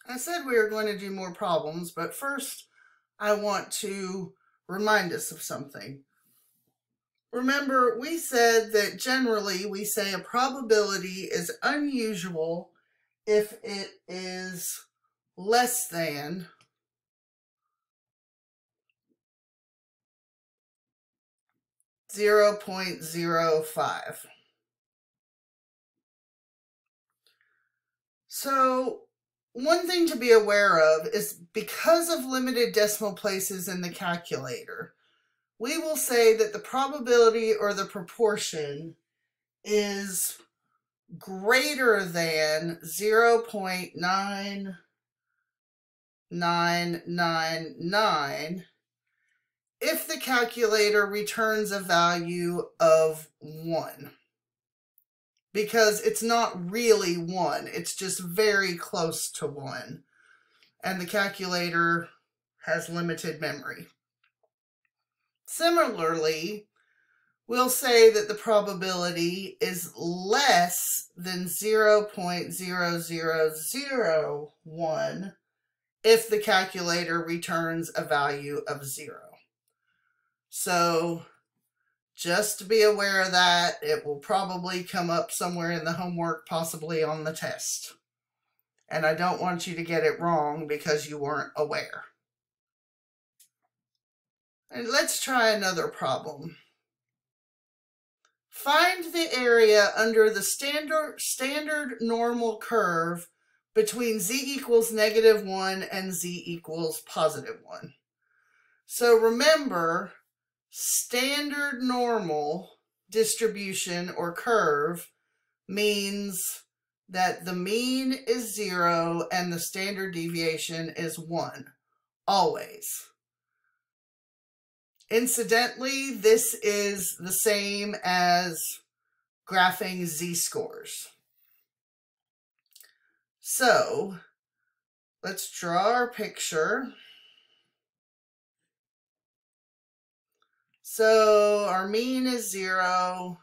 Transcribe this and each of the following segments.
I said we were going to do more problems, but first I want to remind us of something. Remember, we said that generally we say a probability is unusual if it is less than 0.05. So one thing to be aware of is because of limited decimal places in the calculator, we will say that the probability or the proportion is greater than 0.9999 if the calculator returns a value of 1. Because it's not really 1, it's just very close to 1. And the calculator has limited memory. Similarly, we'll say that the probability is less than 0.0001 if the calculator returns a value of 0. So just be aware of that. It will probably come up somewhere in the homework, possibly on the test. And I don't want you to get it wrong because you weren't aware. And let's try another problem. Find the area under the standard normal curve between z equals -1 and z equals +1. So remember, standard normal distribution or curve means that the mean is 0 and the standard deviation is 1, always. Incidentally, this is the same as graphing z-scores. So let's draw our picture. So our mean is 0.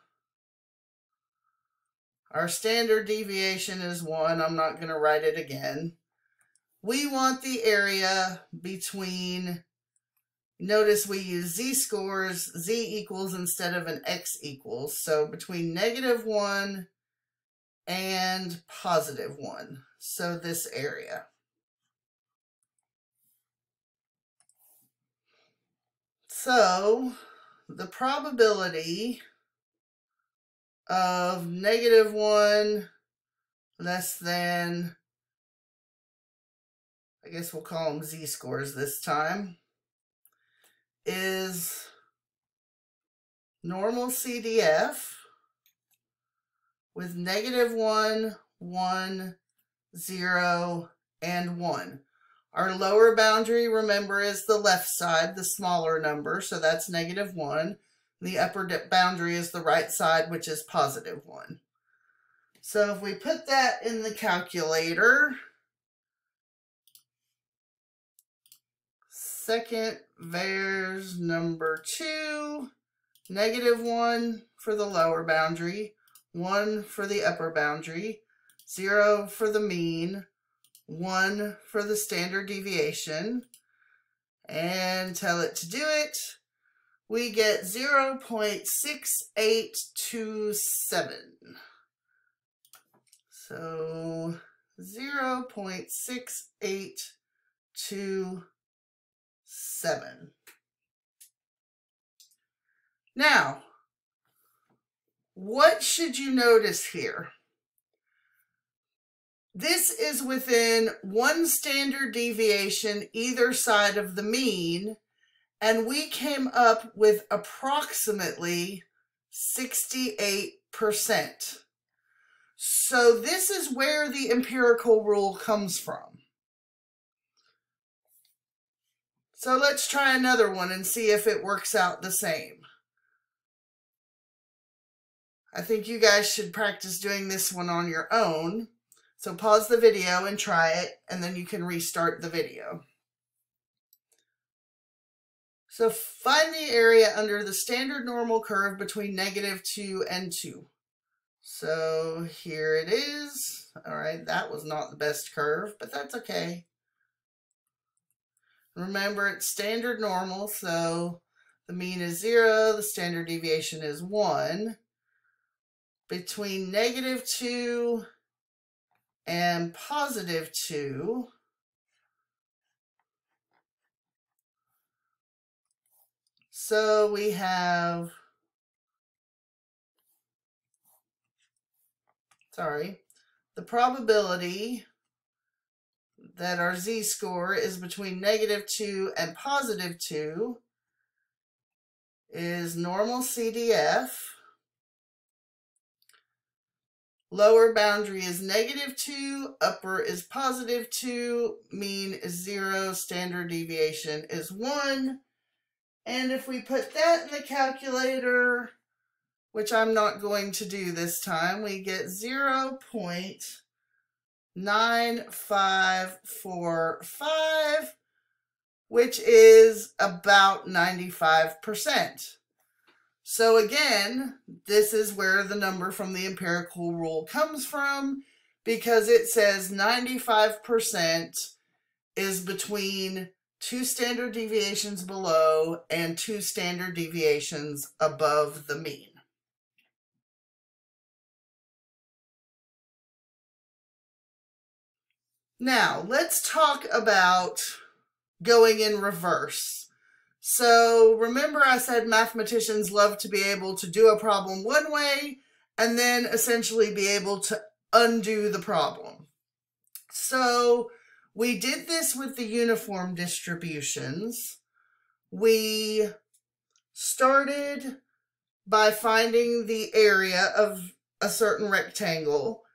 Our standard deviation is 1. I'm not going to write it again. We want the area between, notice we use z-scores, z equals instead of an x equals. So between -1 and +1. So this area. So the probability of -1 less than, I guess we'll call them z-scores this time, is normal CDF with -1, 1, 0, and 1. Our lower boundary, remember, is the left side, the smaller number, so that's -1. The upper boundary is the right side, which is +1. So if we put that in the calculator, second vars number 2, -1 for the lower boundary, 1 for the upper boundary, 0 for the mean, 1 for the standard deviation, and tell it to do it, we get 0.6827. So 0.6827. Now, what should you notice here? This is within 1 standard deviation either side of the mean, and we came up with approximately 68%. So this is where the empirical rule comes from. So let's try another one and see if it works out the same. I think you guys should practice doing this one on your own. So pause the video and try it, and then you can restart the video. So find the area under the standard normal curve between -2 and 2. So here it is. All right, that was not the best curve, but that's okay. Remember, it's standard normal, so the mean is 0, the standard deviation is 1. Between -2 and +2, so we have, the probability that our z-score is between -2 and +2 is normal CDF. Lower boundary is -2, upper is +2, mean is 0, standard deviation is 1. And if we put that in the calculator, which I'm not going to do this time, we get 0.9545, which is about 95%. So again, this is where the number from the empirical rule comes from, because it says 95% is between 2 standard deviations below and 2 standard deviations above the mean. Now, let's talk about going in reverse. So remember I said mathematicians love to be able to do a problem one way and then essentially be able to undo the problem. So we did this with the uniform distributions. We started by finding the area of a certain rectangle,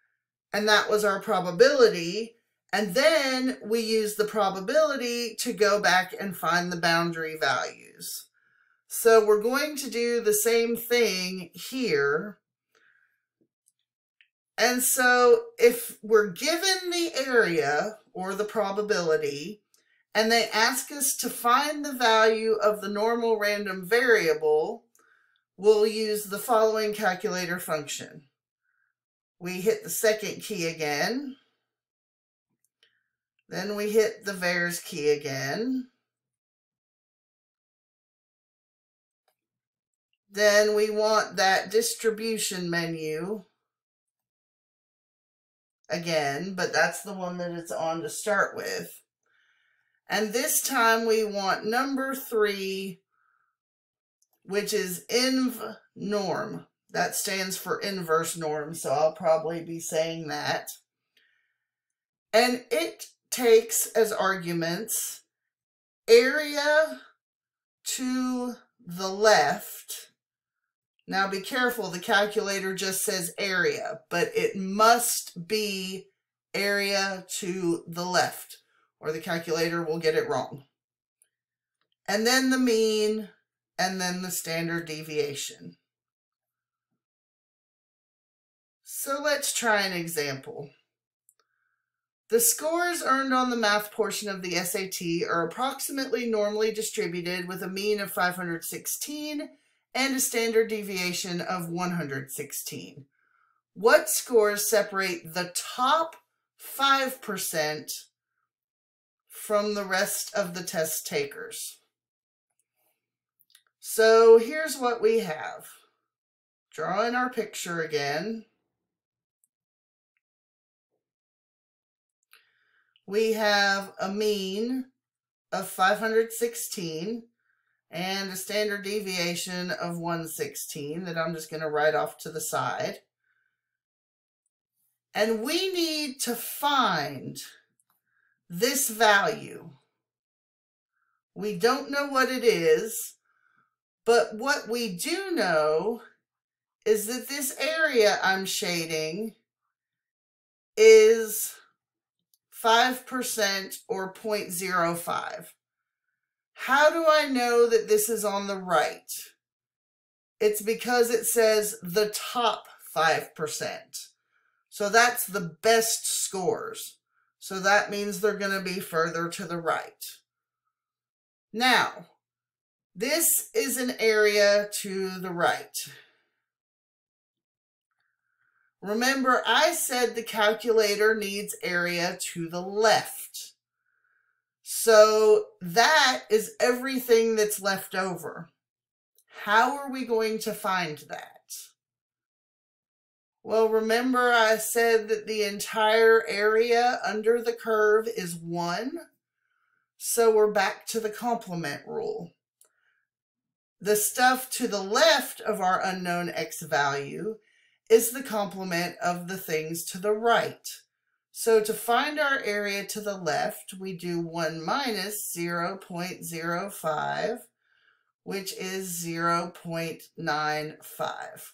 and that was our probability. And then we use the probability to go back and find the boundary values. So we're going to do the same thing here. And so if we're given the area or the probability, and they ask us to find the value of the normal random variable, we'll use the following calculator function. We hit the second key again. Then we hit the VARS key again. Then we want that distribution menu again, but that's the one that it's on to start with. And this time we want number 3, which is inv norm. That stands for inverse norm, so I'll probably be saying that. And it takes as arguments area to the left. Now be careful, the calculator just says area, but it must be area to the left, or the calculator will get it wrong. And then the mean, and then the standard deviation. So let's try an example. The scores earned on the math portion of the SAT are approximately normally distributed with a mean of 516 and a standard deviation of 116. What scores separate the top 5% from the rest of the test takers? So here's what we have. Drawing our picture again. We have a mean of 516 and a standard deviation of 116 that I'm just going to write off to the side. And we need to find this value. We don't know what it is, but what we do know is that this area I'm shading is 5% or 0.05. How do I know that this is on the right? It's because it says the top 5%. So that's the best scores. So that means they're going to be further to the right. Now, this is an area to the right. Remember, I said the calculator needs area to the left. So that is everything that's left over. How are we going to find that? Well, remember I said that the entire area under the curve is 1. So we're back to the complement rule. The stuff to the left of our unknown x value is the complement of the things to the right. So to find our area to the left, we do 1 minus 0.05, which is 0.95.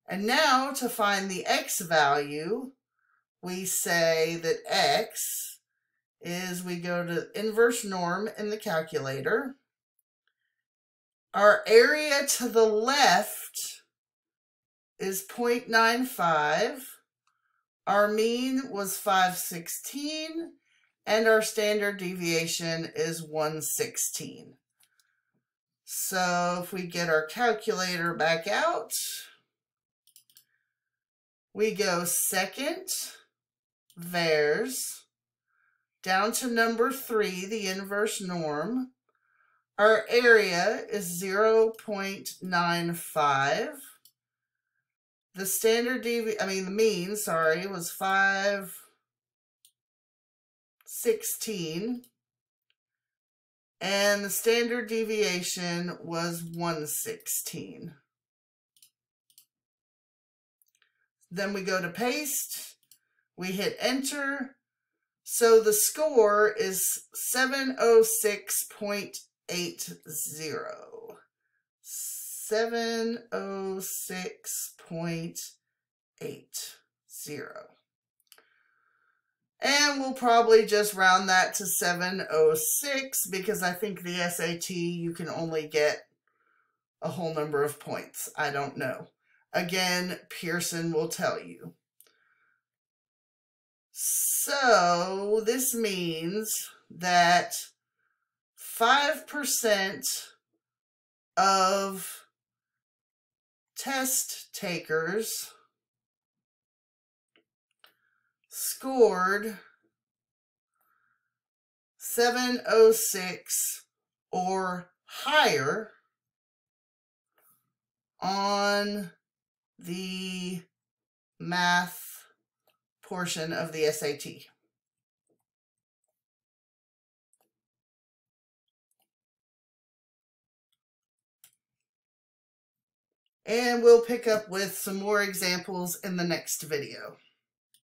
And now to find the x value, we say that x is, we go to inverse norm in the calculator. Our area to the left is 0.95. Our mean was 516, and our standard deviation is 116. So if we get our calculator back out, we go second, VARS, down to number 3, the inverse norm. Our area is 0.95. The standard the mean, was 516. And the standard deviation was 116. Then we go to paste. We hit enter. So the score is 706.80. 706.80. And we'll probably just round that to 706 because I think the SAT you can only get a whole number of points. I don't know. Again, Pearson will tell you. So this means that 5% of test takers scored 706 or higher on the math portion of the SAT. And we'll pick up with some more examples in the next video.